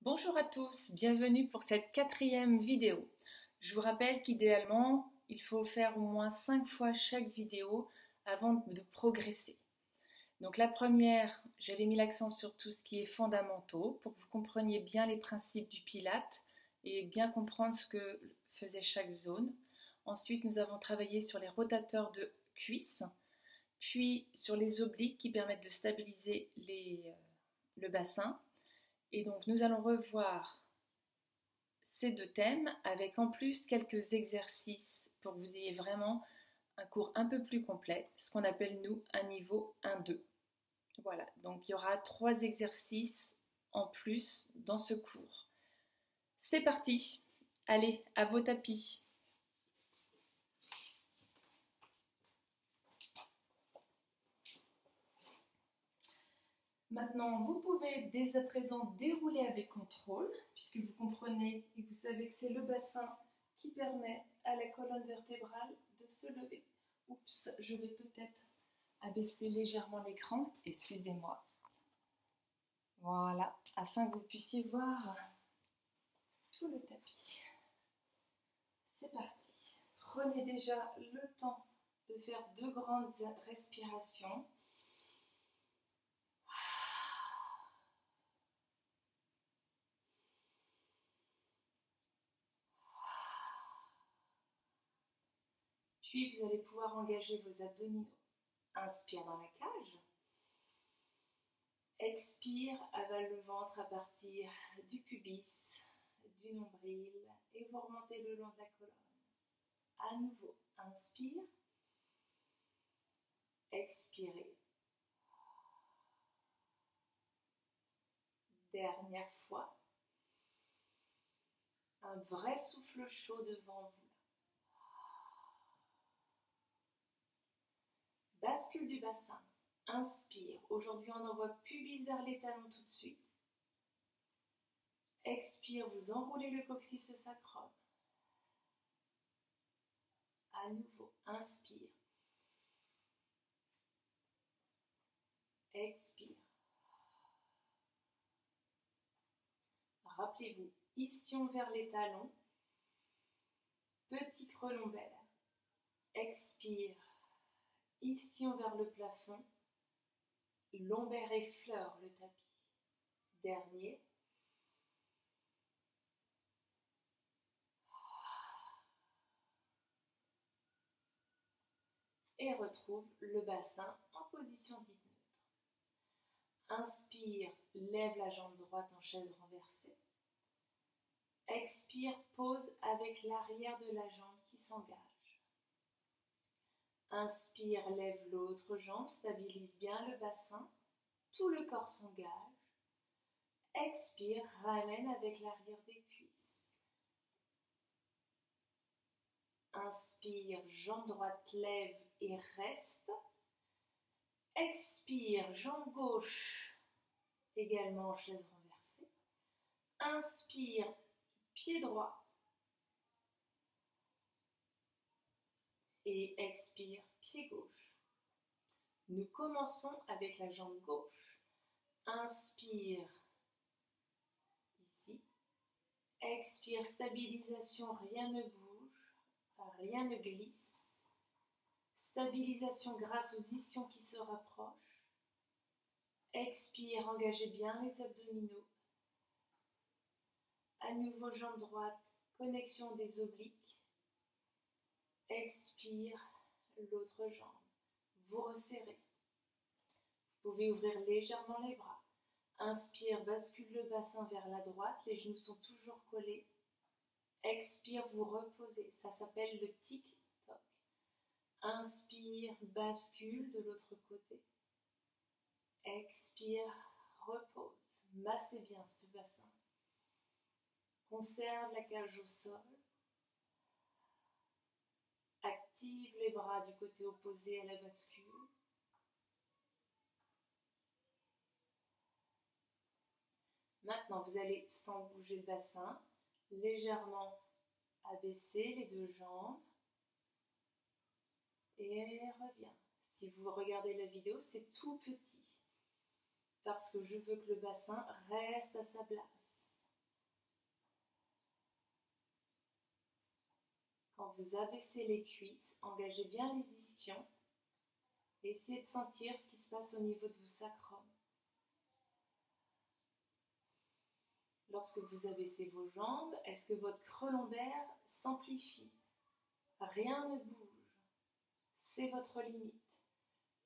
Bonjour à tous, bienvenue pour cette 4e vidéo. Je vous rappelle qu'idéalement, il faut faire au moins 5 fois chaque vidéo avant de progresser. Donc la première, j'avais mis l'accent sur tout ce qui est fondamentaux pour que vous compreniez bien les principes du Pilate et bien comprendre ce que faisait chaque zone. Ensuite, nous avons travaillé sur les rotateurs de cuisses, puis sur les obliques qui permettent de stabiliser le bassin. Et donc nous allons revoir ces deux thèmes avec en plus quelques exercices pour que vous ayez vraiment un cours un peu plus complet, ce qu'on appelle nous un niveau 1-2. Voilà, donc il y aura 3 exercices en plus dans ce cours. C'est parti, allez, à vos tapis. Maintenant, vous pouvez dès à présent dérouler avec contrôle, puisque vous comprenez et vous savez que c'est le bassin qui permet à la colonne vertébrale de se lever. Oups, je vais peut-être abaisser légèrement l'écran, excusez-moi. Voilà, afin que vous puissiez voir tout le tapis. C'est parti. Prenez déjà le temps de faire 2 grandes respirations. Puis vous allez pouvoir engager vos abdominaux. Inspire dans la cage. Expire, avale le ventre à partir du pubis, du nombril et vous remontez le long de la colonne. À nouveau, inspire. Expirez. Dernière fois. Un vrai souffle chaud devant vous. Bascule du bassin. Inspire. Aujourd'hui, on envoie pubis vers les talons tout de suite. Expire, vous enroulez le coccyx sacrum. À nouveau, inspire. Expire. Rappelez-vous, ischion vers les talons. Petit creux lombaire. Expire. Ischion vers le plafond. Lombaire effleure le tapis. Dernier. Et retrouve le bassin en position dite neutre. Inspire, lève la jambe droite en chaise renversée. Expire, pose avec l'arrière de la jambe qui s'engage. Inspire, lève l'autre jambe, stabilise bien le bassin. Tout le corps s'engage. Expire, ramène avec l'arrière des cuisses. Inspire, jambe droite lève et reste. Expire, jambe gauche également en chaise renversée. Inspire, pied droit. Et expire, pied gauche. Nous commençons avec la jambe gauche. Inspire, ici. Expire, stabilisation, rien ne bouge, rien ne glisse. Stabilisation grâce aux ischions qui se rapprochent. Expire, engagez bien les abdominaux. À nouveau, jambe droite, connexion des obliques. Expire, l'autre jambe. Vous resserrez. Vous pouvez ouvrir légèrement les bras. Inspire, bascule le bassin vers la droite. Les genoux sont toujours collés. Expire, vous reposez. Ça s'appelle le tic-toc. Inspire, bascule de l'autre côté. Expire, repose. Massez bien ce bassin. Conserve la cage au sol. Active les bras du côté opposé à la bascule. Maintenant, vous allez, sans bouger le bassin, légèrement abaisser les 2 jambes. Et reviens. Si vous regardez la vidéo, c'est tout petit. Parce que je veux que le bassin reste à sa place. Quand vous abaissez les cuisses, engagez bien les ischions. Essayez de sentir ce qui se passe au niveau de vos sacrum. Lorsque vous abaissez vos jambes, est-ce que votre creux lombaire s'amplifie? Rien ne bouge. C'est votre limite.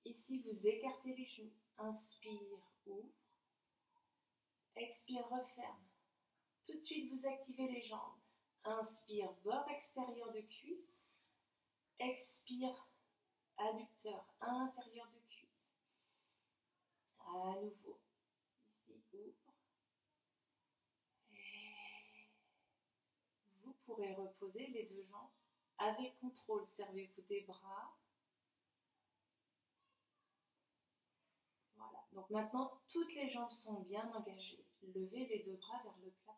Ici, vous écartez les genoux. Inspire, ouvre. Expire, referme. Tout de suite, vous activez les jambes. Inspire, bord extérieur de cuisse. Expire, adducteur intérieur de cuisse. À nouveau. Ici, ouvre. Et vous pourrez reposer les deux jambes avec contrôle. Servez-vous des bras. Voilà. Donc maintenant, toutes les jambes sont bien engagées. Levez les deux bras vers le plafond.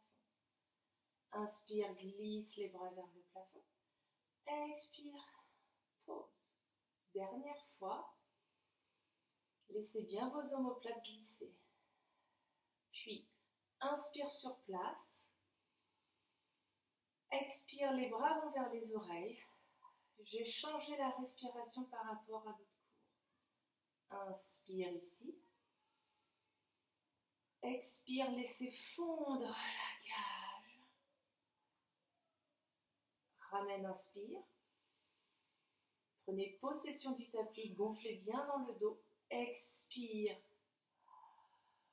Inspire, glisse les bras vers le plafond. Expire, pause. Dernière fois. Laissez bien vos omoplates glisser. Puis, inspire sur place. Expire, les bras vont vers les oreilles. J'ai changé la respiration par rapport à votre cours. Inspire ici. Expire, laissez fondre la cage. Ramène, inspire. Prenez possession du tapis, gonflez bien dans le dos. Expire.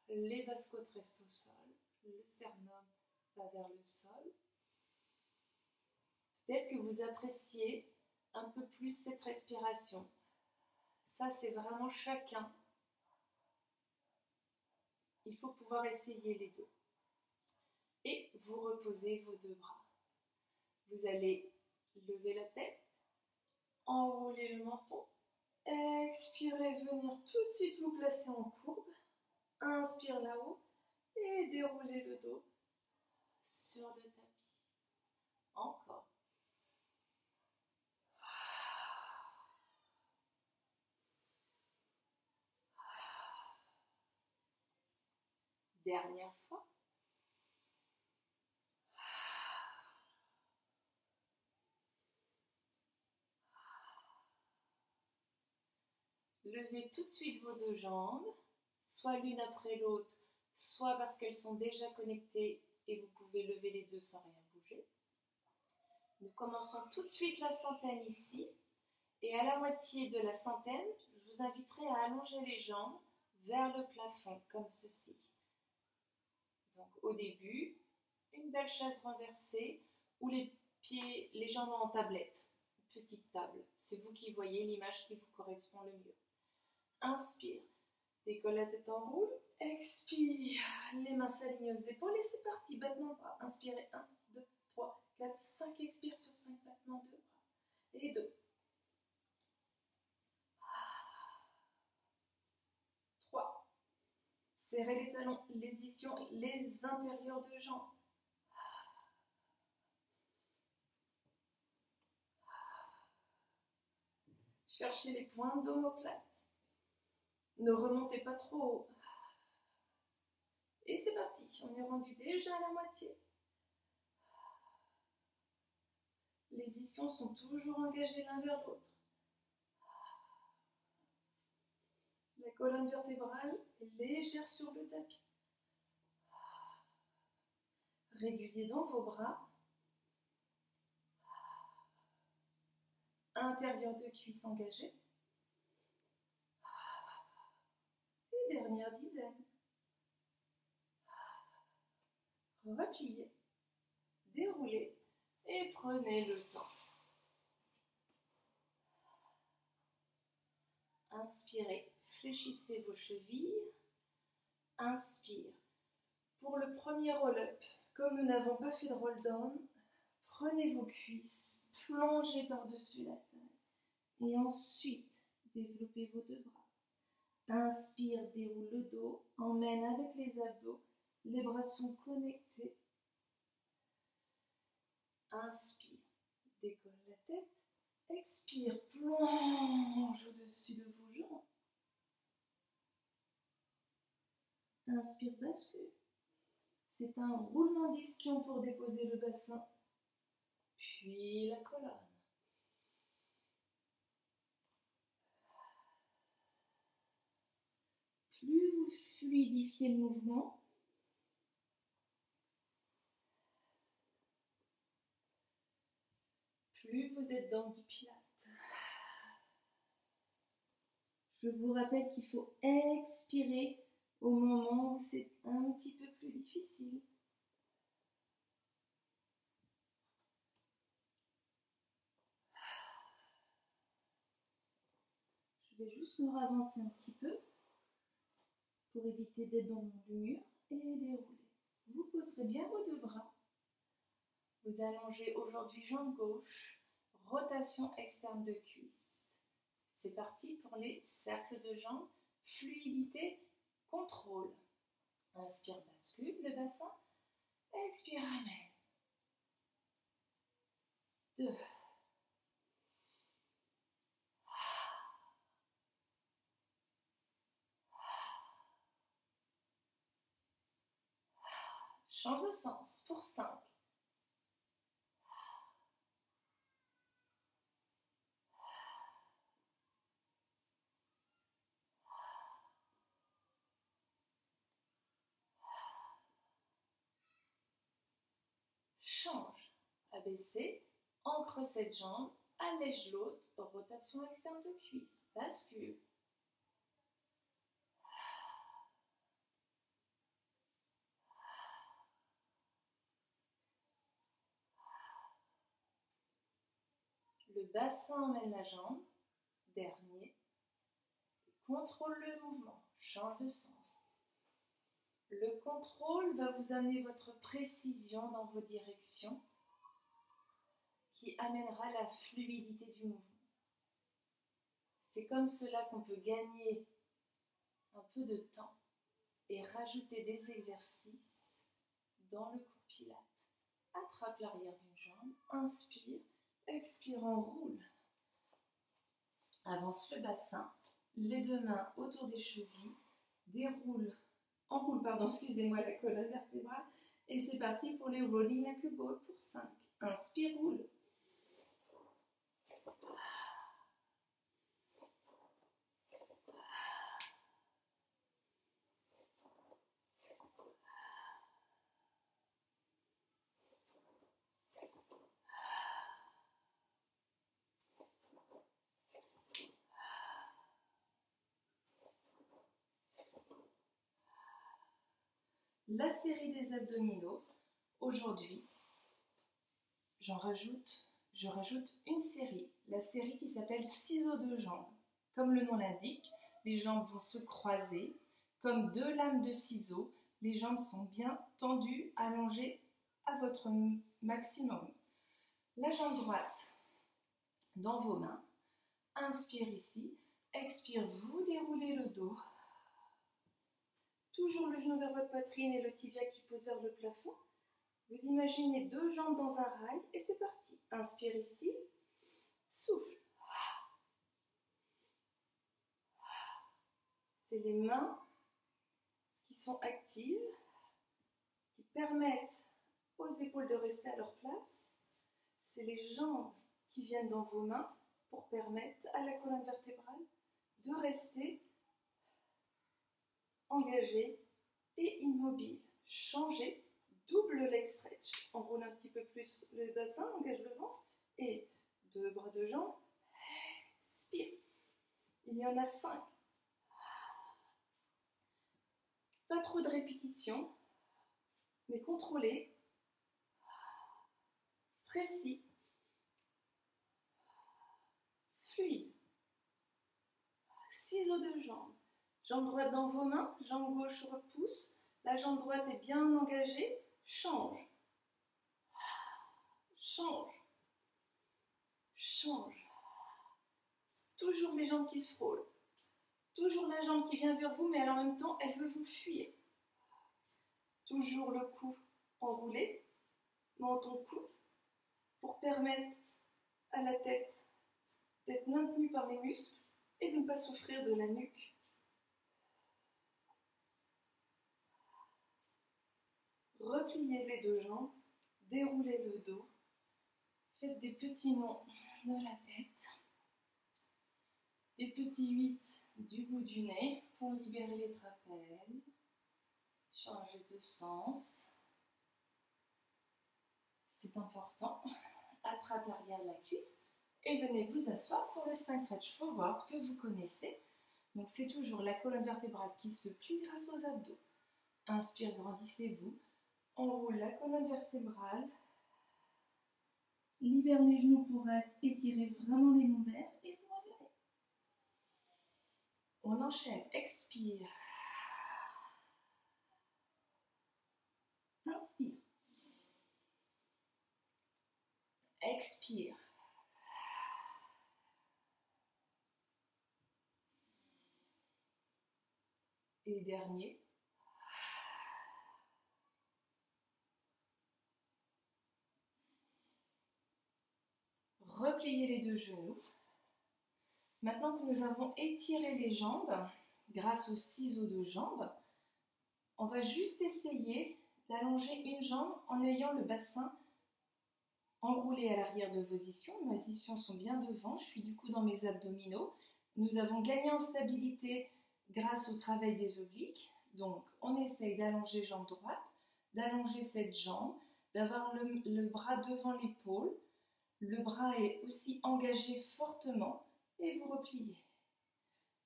Les basses-côtes restent au sol. Le sternum va vers le sol. Peut-être que vous appréciez un peu plus cette respiration. Ça, c'est vraiment chacun. Il faut pouvoir essayer les deux. Et vous reposez vos deux bras. Vous allez lever la tête, enrouler le menton, expirez, venir tout de suite vous placer en courbe. Inspire là-haut et déroulez le dos sur le tapis. Encore. Dernière fois. Levez tout de suite vos deux jambes, soit l'une après l'autre, soit parce qu'elles sont déjà connectées et vous pouvez lever les deux sans rien bouger. Nous commençons tout de suite la centaine ici. Et à la moitié de la centaine, je vous inviterai à allonger les jambes vers le plafond, comme ceci. Donc au début, une belle chaise renversée ou les pieds, les jambes en tablette, une petite table. C'est vous qui voyez l'image qui vous correspond le mieux. Inspire, décolle la tête en roule, expire, les mains s'alignent aux épaules et c'est parti, battement de bras. Inspirez, 1, 2, 3, 4, 5, expire sur 5 battements de bras. Et 2. 3. Serrez les talons, les ischions, les intérieurs de jambes. Cherchez les pointes d'omoplate. Ne remontez pas trop haut. Et c'est parti, on est rendu déjà à la moitié. Les ischions sont toujours engagés l'un vers l'autre. La colonne vertébrale est légère sur le tapis. Régulier dans vos bras. Intérieur de cuisse engagé. Et dernière dizaine. Repliez, déroulez et prenez le temps. Inspirez, fléchissez vos chevilles. Inspire. Pour le premier roll-up, comme nous n'avons pas fait de roll-down, prenez vos cuisses, plongez par-dessus la taille. Et ensuite, développez vos deux bras. Inspire, déroule le dos, emmène avec les abdos. Les bras sont connectés. Inspire, décolle la tête. Expire, plonge au-dessus de vos jambes. Inspire, bascule. C'est un roulement d'ischion pour déposer le bassin. Puis la colonne. Plus vous fluidifiez le mouvement, plus vous êtes dans du pilates. Je vous rappelle qu'il faut expirer au moment où c'est un petit peu plus difficile. Je vais juste me ravancer un petit peu pour éviter d'être dans le mur et dérouler. Vous poserez bien vos deux bras. Vous allongez aujourd'hui jambe gauche, rotation externe de cuisse. C'est parti pour les cercles de jambes, fluidité, contrôle. Inspire, bascule le bassin. Expire, ramène. 2. Change de sens pour 5. Change. Abaissez, ancre cette jambe, allège l'autre, rotation externe de cuisse, bascule. Le bassin emmène la jambe, dernier. Contrôle le mouvement, change de sens. Le contrôle va vous amener votre précision dans vos directions qui amènera la fluidité du mouvement. C'est comme cela qu'on peut gagner un peu de temps et rajouter des exercices dans le cours Pilates. Attrape l'arrière d'une jambe, inspire, expire, enroule. Avance le bassin, les deux mains autour des chevilles, enroule, excusez-moi, la colonne vertébrale. Et c'est parti pour les rolling knuckle pour 5. Inspire, roule. La série des abdominaux, aujourd'hui, je rajoute une série, la série qui s'appelle ciseaux de jambes. Comme le nom l'indique, les jambes vont se croiser, comme deux lames de ciseaux, les jambes sont bien tendues, allongées à votre maximum. La jambe droite dans vos mains, inspire ici, expire, vous déroulez le dos. Toujours le genou vers votre poitrine et le tibia qui pose vers le plafond. Vous imaginez deux jambes dans un rail et c'est parti. Inspire ici, souffle. C'est les mains qui sont actives, qui permettent aux épaules de rester à leur place. C'est les jambes qui viennent dans vos mains pour permettre à la colonne vertébrale de rester engagée et immobile. Changez, double leg stretch. Enroule un petit peu plus le bassin, engage le ventre et deux bras de jambes. Expire. Il y en a 5. Pas trop de répétitions, mais contrôlé, précis, fluide. Ciseaux de jambes. Jambe droite dans vos mains, jambe gauche repousse. La jambe droite est bien engagée. Change. Change. Change. Toujours les jambes qui se frôlent. Toujours la jambe qui vient vers vous, mais en même temps, elle veut vous fuir. Toujours le cou enroulé, menton-cou, pour permettre à la tête d'être maintenue par les muscles et de ne pas souffrir de la nuque. Repliez les deux jambes, déroulez le dos, faites des petits nons de la tête. Des petits 8 du bout du nez pour libérer les trapèzes. Changer de sens. C'est important. Attrape l'arrière de la cuisse et venez vous asseoir pour le spine stretch forward que vous connaissez. Donc c'est toujours la colonne vertébrale qui se plie grâce aux abdos. Inspire, grandissez-vous. Enroule la colonne vertébrale. Libère les genoux pour étirer vraiment les lombaires et vous revenez. On enchaîne. Expire. Inspire. Expire. Et dernier. Repliez les deux genoux. Maintenant que nous avons étiré les jambes, grâce aux ciseaux de jambes, on va juste essayer d'allonger une jambe en ayant le bassin enroulé à l'arrière de vos ischions. Mes ischions sont bien devant, je suis du coup dans mes abdominaux. Nous avons gagné en stabilité grâce au travail des obliques. Donc on essaye d'allonger jambe droite, d'allonger cette jambe, d'avoir le bras devant l'épaule. Le bras est aussi engagé fortement et vous repliez.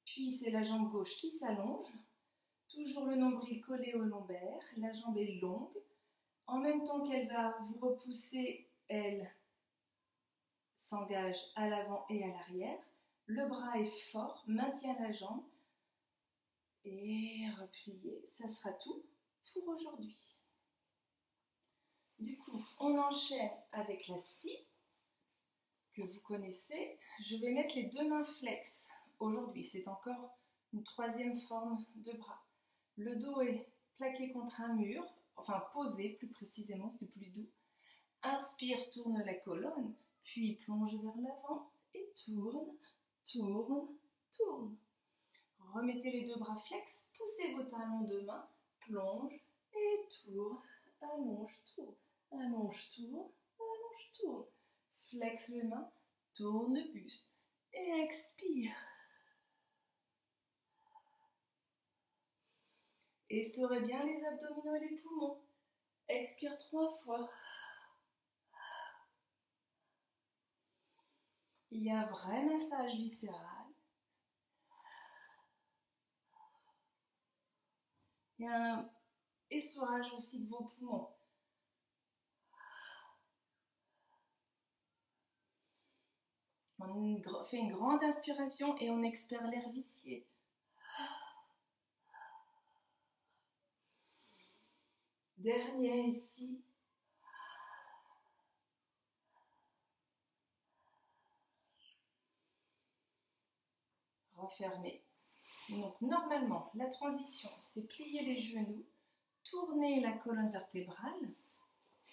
Puis c'est la jambe gauche qui s'allonge, toujours le nombril collé au lombaire, la jambe est longue. En même temps qu'elle va vous repousser, elle s'engage à l'avant et à l'arrière. Le bras est fort, maintient la jambe et repliez. Ça sera tout pour aujourd'hui. Du coup, on enchaîne avec la scie que vous connaissez. Je vais mettre les deux mains flex. Aujourd'hui, c'est encore une troisième forme de bras. Le dos est plaqué contre un mur, enfin posé plus précisément, c'est plus doux. Inspire, tourne la colonne, puis plonge vers l'avant et tourne, tourne, tourne. Remettez les deux bras flex, poussez vos talons de main, plonge et tourne, allonge, tourne, allonge, tourne, allonge, tourne. Flex les mains, tourne le buste et expire. Essorez bien les abdominaux et les poumons. Expire 3 fois. Il y a un vrai massage viscéral. Il y a un essorage aussi de vos poumons. On fait une grande inspiration et on expire l'air vicié. Dernier ici. Refermez. Donc normalement, la transition, c'est plier les genoux, tourner la colonne vertébrale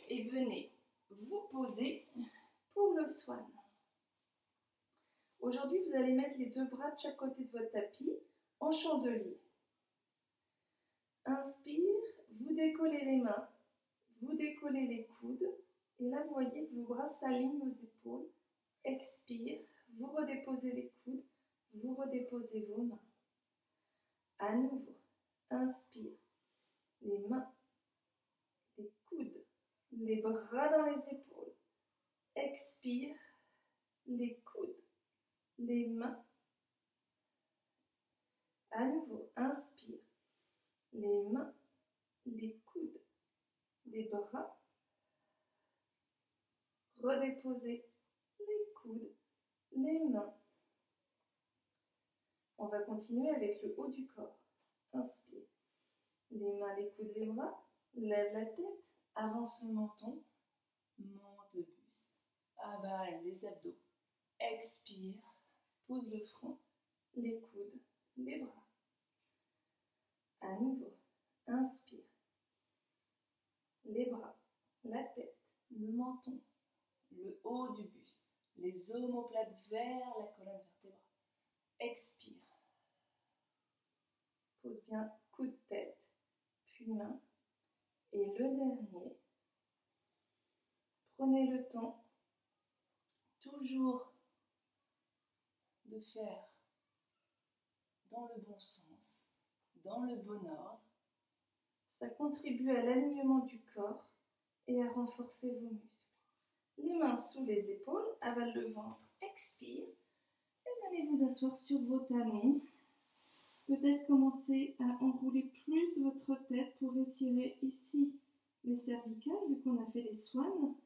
et venez vous poser pour le swan. Aujourd'hui, vous allez mettre les deux bras de chaque côté de votre tapis en chandelier. Inspire, vous décollez les mains, vous décollez les coudes. Et là, vous voyez que vos bras s'alignent aux épaules. Expire, vous redéposez les coudes, vous redéposez vos mains. À nouveau, inspire, les mains, les coudes, les bras dans les épaules. Expire, les coudes, les mains. À nouveau, inspire, les mains, les coudes, les bras. Redéposez les coudes, les mains. On va continuer avec le haut du corps. Inspire. Les mains, les coudes, les bras. Lève la tête, avance le menton, monte le buste, avale les abdos. Expire, pose le front, les coudes, les bras. À nouveau, inspire. Les bras, la tête, le menton, le haut du buste, les omoplates vers la colonne vertébrale. Expire. Pose bien coup de tête, puis main. Et le dernier, prenez le temps toujours de faire dans le bon sens, dans le bon ordre. Ça contribue à l'alignement du corps et à renforcer vos muscles. Les mains sous les épaules, avale le ventre, expire. Et allez vous asseoir sur vos talons. Peut-être commencer à enrouler plus votre tête pour étirer ici les cervicales, vu qu'on a fait des swans.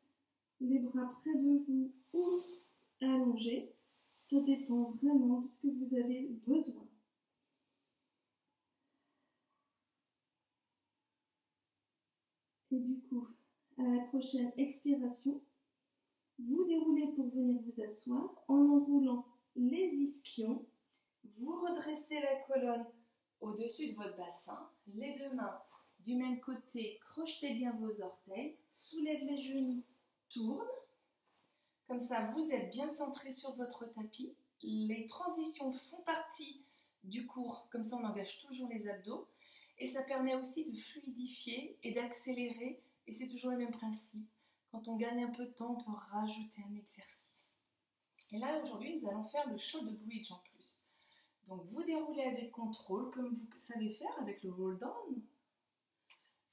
Les bras près de vous ou allongés. Ça dépend vraiment de ce que vous avez besoin. Et du coup, à la prochaine expiration, vous déroulez pour venir vous asseoir en enroulant les ischions. Vous redressez la colonne au-dessus de votre bassin. Les deux mains du même côté, crochetez bien vos orteils. Soulève les genoux, tourne. Comme ça, vous êtes bien centré sur votre tapis. Les transitions font partie du cours. Comme ça, on engage toujours les abdos. Et ça permet aussi de fluidifier et d'accélérer. Et c'est toujours le même principe. Quand on gagne un peu de temps, on peut rajouter un exercice. Et là, aujourd'hui, nous allons faire le shoulder bridge en plus. Donc, vous déroulez avec contrôle, comme vous savez faire avec le roll down.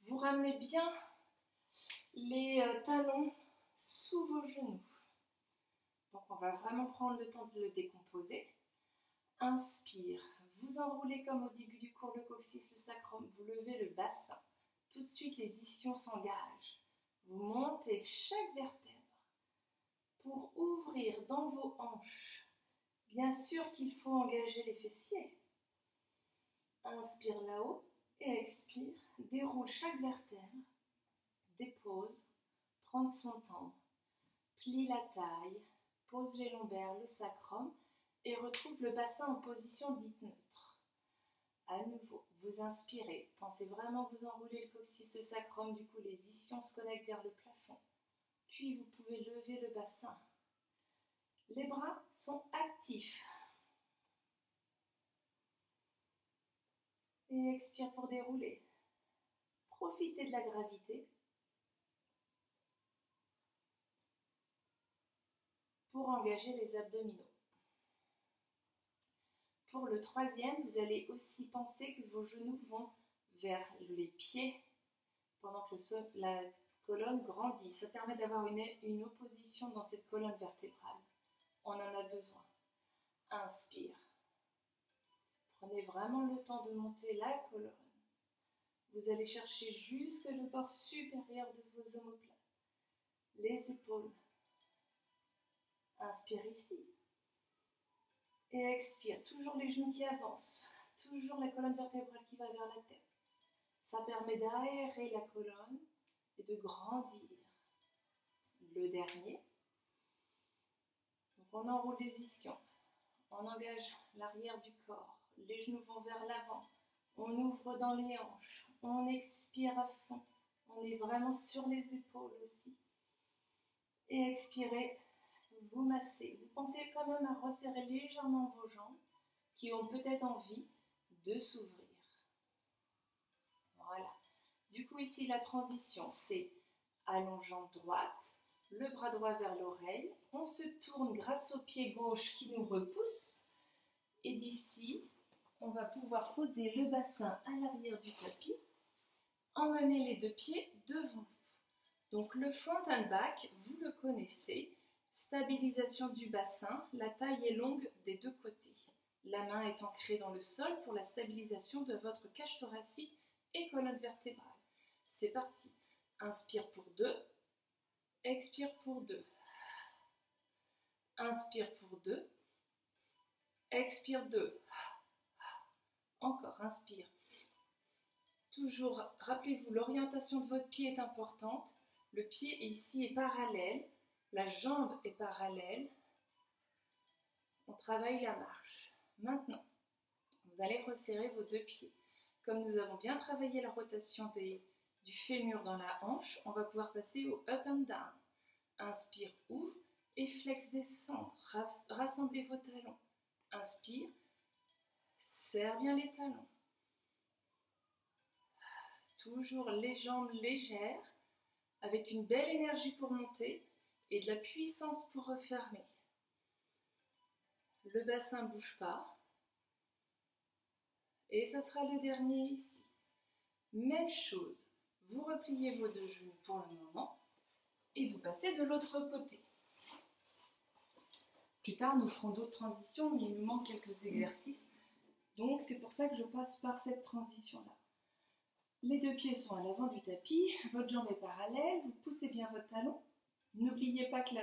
Vous ramenez bien les talons sous vos genoux. Donc, on va vraiment prendre le temps de le décomposer. Inspire. Vous enroulez comme au début du cours le coccyx, le sacrum. Vous levez le bassin. Tout de suite, les ischions s'engagent. Vous montez chaque vertèbre pour ouvrir dans vos hanches. Bien sûr qu'il faut engager les fessiers. Inspire là-haut et expire. Déroule chaque vertèbre. Dépose. Prendre son temps. Plie la taille. Pose les lombaires, le sacrum et retrouve le bassin en position dite neutre. À nouveau, vous inspirez. Pensez vraiment vous enrouler le coccyx, le sacrum. Du coup, les ischions se connectent vers le plafond. Puis, vous pouvez lever le bassin. Les bras sont actifs. Et expire pour dérouler. Profitez de la gravité pour engager les abdominaux. Pour le troisième, vous allez aussi penser que vos genoux vont vers les pieds pendant que la colonne grandit. Ça permet d'avoir une opposition dans cette colonne vertébrale. On en a besoin. Inspire. Prenez vraiment le temps de monter la colonne. Vous allez chercher jusque le bord supérieur de vos omoplates. Les épaules. Inspire ici. Et expire. Toujours les genoux qui avancent. Toujours la colonne vertébrale qui va vers la tête. Ça permet d'aérer la colonne et de grandir. Le dernier. Donc on enroule les ischions. On engage l'arrière du corps. Les genoux vont vers l'avant. On ouvre dans les hanches. On expire à fond. On est vraiment sur les épaules aussi. Et expirez. Vous massez. Vous pensez quand même à resserrer légèrement vos jambes qui ont peut-être envie de s'ouvrir. Voilà. Du coup, ici, la transition, c'est allonge jambe droite, le bras droit vers l'oreille. On se tourne grâce au pied gauche qui nous repousse. Et d'ici, on va pouvoir poser le bassin à l'arrière du tapis. Emmenez les deux pieds devant vous. Donc, le front and back, vous le connaissez. Stabilisation du bassin, la taille est longue des deux côtés. La main est ancrée dans le sol pour la stabilisation de votre cage thoracique et colonne vertébrale. C'est parti. Inspire pour 2. Expire pour 2. Inspire pour 2. Expire 2. Encore, inspire. Toujours, rappelez-vous, l'orientation de votre pied est importante. Le pied ici est parallèle. La jambe est parallèle. On travaille la marche. Maintenant, vous allez resserrer vos deux pieds. Comme nous avons bien travaillé la rotation du fémur dans la hanche, on va pouvoir passer au up and down. Inspire, ouvre et flex, descendre. Rassemblez vos talons. Inspire, serre bien les talons. Toujours les jambes légères, avec une belle énergie pour monter et de la puissance pour refermer. Le bassin ne bouge pas. Et ça sera le dernier ici. Même chose, vous repliez vos deux genoux pour le moment et vous passez de l'autre côté. Plus tard, nous ferons d'autres transitions, mais il nous manque quelques exercices. Donc, c'est pour ça que je passe par cette transition-là. Les deux pieds sont à l'avant du tapis, votre jambe est parallèle, vous poussez bien votre talon. N'oubliez pas que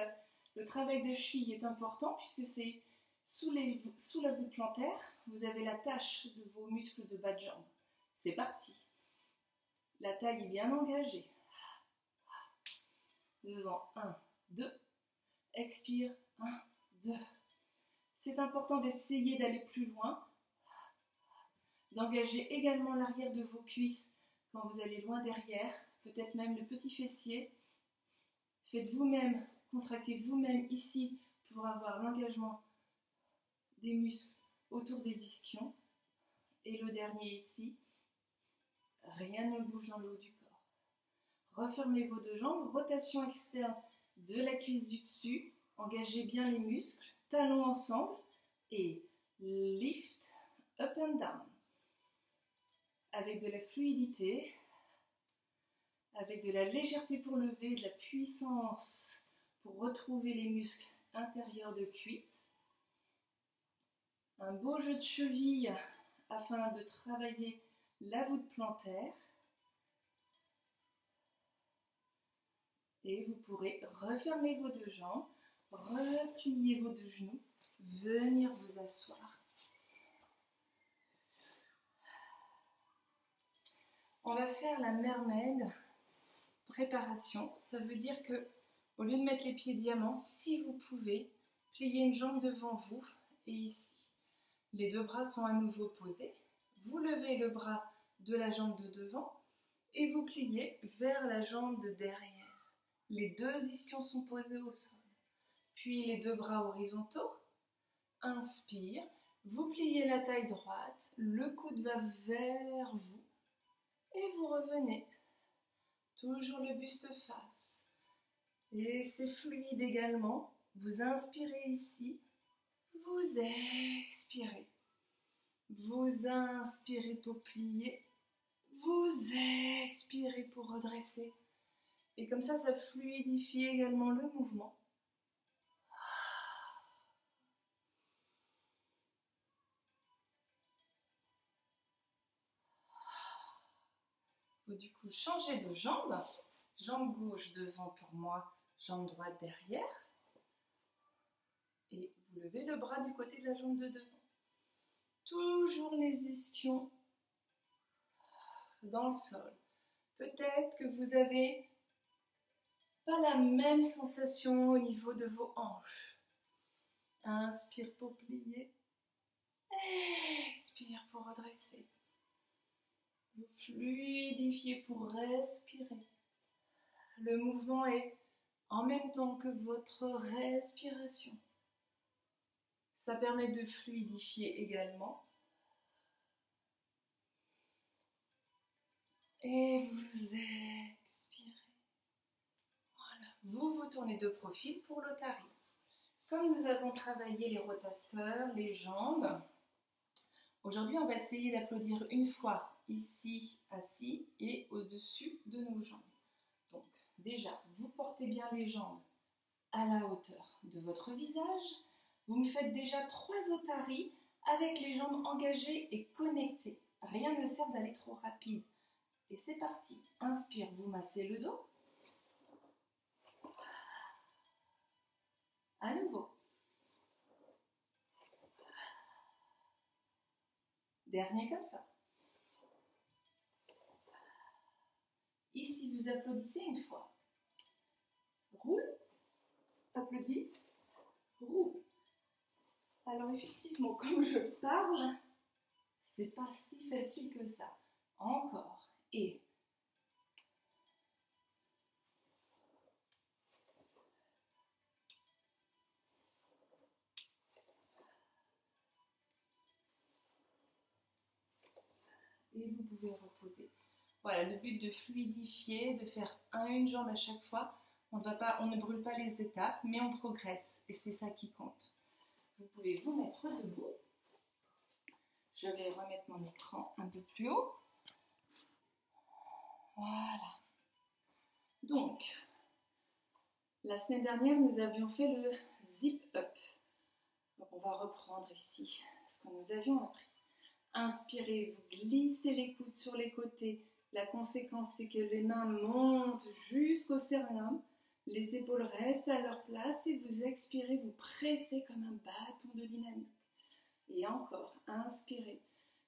le travail de cheville est important puisque c'est sous la voûte plantaire, vous avez la tâche de vos muscles de bas de jambe. C'est parti. La taille est bien engagée. Devant, 1, 2. Expire, 1, 2. C'est important d'essayer d'aller plus loin, d'engager également l'arrière de vos cuisses quand vous allez loin derrière, peut-être même le petit fessier. Faites vous-même, contractez vous-même ici pour avoir l'engagement des muscles autour des ischions. Et le dernier ici, rien ne bouge dans le haut du corps. Refermez vos deux jambes, rotation externe de la cuisse du dessus, engagez bien les muscles, talons ensemble et lift, up and down. Avec de la fluidité, avec de la légèreté pour lever, de la puissance pour retrouver les muscles intérieurs de cuisse. Un beau jeu de cheville afin de travailler la voûte plantaire. Et vous pourrez refermer vos deux jambes, replier vos deux genoux, venir vous asseoir. On va faire la mermaid préparation. Ça veut dire que, au lieu de mettre les pieds diamants, si vous pouvez, plier une jambe devant vous et ici. Les deux bras sont à nouveau posés. Vous levez le bras de la jambe de devant et vous pliez vers la jambe de derrière. Les deux ischions sont posés au sol. Puis les deux bras horizontaux. Inspire. Vous pliez la taille droite. Le coude va vers vous. Et vous revenez. Toujours le buste face. Et c'est fluide également. Vous inspirez ici. Vous expirez. Vous inspirez pour plier. Vous expirez pour redresser. Et comme ça fluidifie également le mouvement. Vous du coup changez de jambe. Jambe gauche devant pour moi, jambe droite derrière. Et vous levez le bras du côté de la jambe de devant. Toujours les ischions dans le sol. Peut-être que vous n'avez pas la même sensation au niveau de vos hanches. Inspire pour plier. Expire pour redresser. Vous fluidifiez pour respirer. Le mouvement est en même temps que votre respiration. Ça permet de fluidifier également. Et vous expirez. Voilà. Vous vous tournez de profil pour l'otari. Comme nous avons travaillé les rotateurs, les jambes, aujourd'hui on va essayer d'applaudir une fois ici, assis et au-dessus de nos jambes. Donc déjà, vous portez bien les jambes à la hauteur de votre visage. Vous me faites déjà 3 otaries avec les jambes engagées et connectées. Rien ne sert d'aller trop rapide. Et c'est parti. Inspire, vous massez le dos. À nouveau. Dernier comme ça. Ici, vous applaudissez une fois. Roule, applaudis, roule. Alors effectivement, comme je parle, c'est pas si facile que ça. Encore. Et vous pouvez reposer. Voilà, le but de fluidifier, de faire une jambe à chaque fois. On ne brûle pas les étapes, mais on progresse. Et c'est ça qui compte. Vous pouvez vous mettre debout. Je vais remettre mon écran un peu plus haut. Voilà. Donc, la semaine dernière, nous avions fait le zip-up. Donc, on va reprendre ici ce que nous avions appris. Inspirez, vous glissez les coudes sur les côtés. La conséquence, c'est que les mains montent jusqu'au sternum. Les épaules restent à leur place et vous expirez, vous pressez comme un bâton de dynamite. Et encore, inspirez.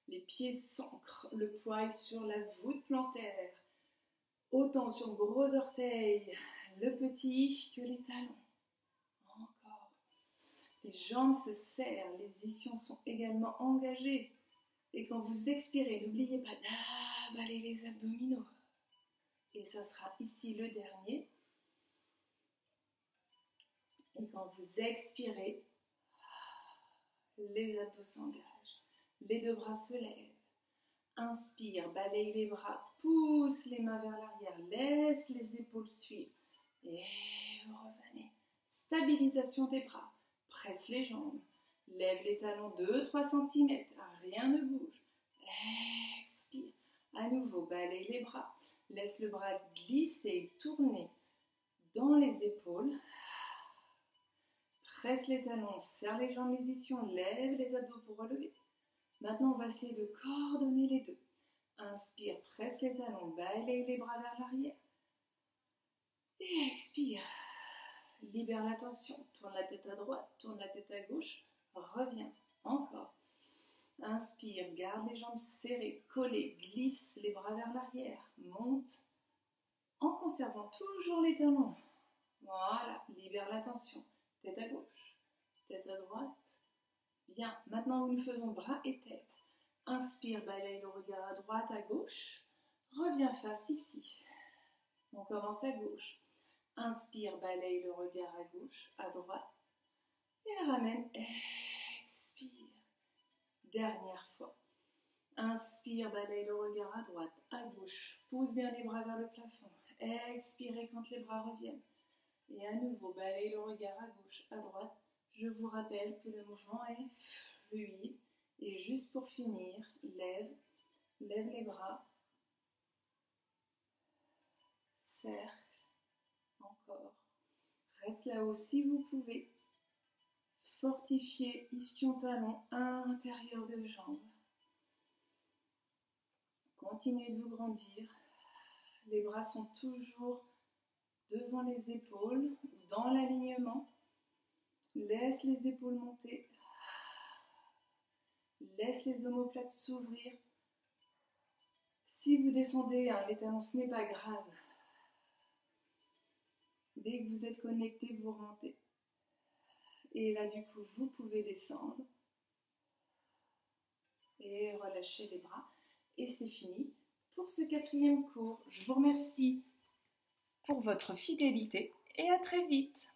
Les pieds s'ancrent, le poids est sur la voûte plantaire. Autant sur le gros orteil, le petit, que les talons. Encore. Les jambes se serrent, les ischions sont également engagés. Et quand vous expirez, n'oubliez pas d'avaler les abdominaux. Et ça sera ici le dernier. Et quand vous expirez, les abdos s'engagent. Les deux bras se lèvent. Inspire, balaye les bras, pousse les mains vers l'arrière, laisse les épaules suivre. Et vous revenez. Stabilisation des bras. Presse les jambes. Lève les talons 2-3 cm. Rien ne bouge. Expire. À nouveau, balaye les bras. Laisse le bras glisser, tourner dans les épaules. Presse les talons, serre les jambes, les ischions, lève les abdos pour relever. Maintenant, on va essayer de coordonner les deux. Inspire, presse les talons, balaye les bras vers l'arrière. Et expire. Libère la tension. Tourne la tête à droite, tourne la tête à gauche. Reviens. Encore. Inspire, garde les jambes serrées, collées, glisse les bras vers l'arrière. Monte. En conservant toujours les talons. Voilà. Libère la tension. Tête à gauche, tête à droite. Bien, maintenant nous faisons bras et tête. Inspire, balaye le regard à droite, à gauche. Reviens face ici. On commence à gauche. Inspire, balaye le regard à gauche, à droite. Et ramène, expire. Dernière fois. Inspire, balaye le regard à droite, à gauche. Pousse bien les bras vers le plafond. Expirez quand les bras reviennent. Et à nouveau, balaye le regard à gauche, à droite. Je vous rappelle que le mouvement est fluide. Et juste pour finir, lève les bras. Cercle. Encore. Reste là-haut si vous pouvez. Fortifiez ischion-talon intérieur de jambes. Continuez de vous grandir. Les bras sont toujours devant les épaules, dans l'alignement. Laisse les épaules monter. Laisse les omoplates s'ouvrir. Si vous descendez, les talons, ce n'est pas grave. Dès que vous êtes connecté, vous remontez. Et là, du coup, vous pouvez descendre. Et relâcher les bras. Et c'est fini pour ce 4e cours. Je vous remercie pour votre fidélité et à très vite.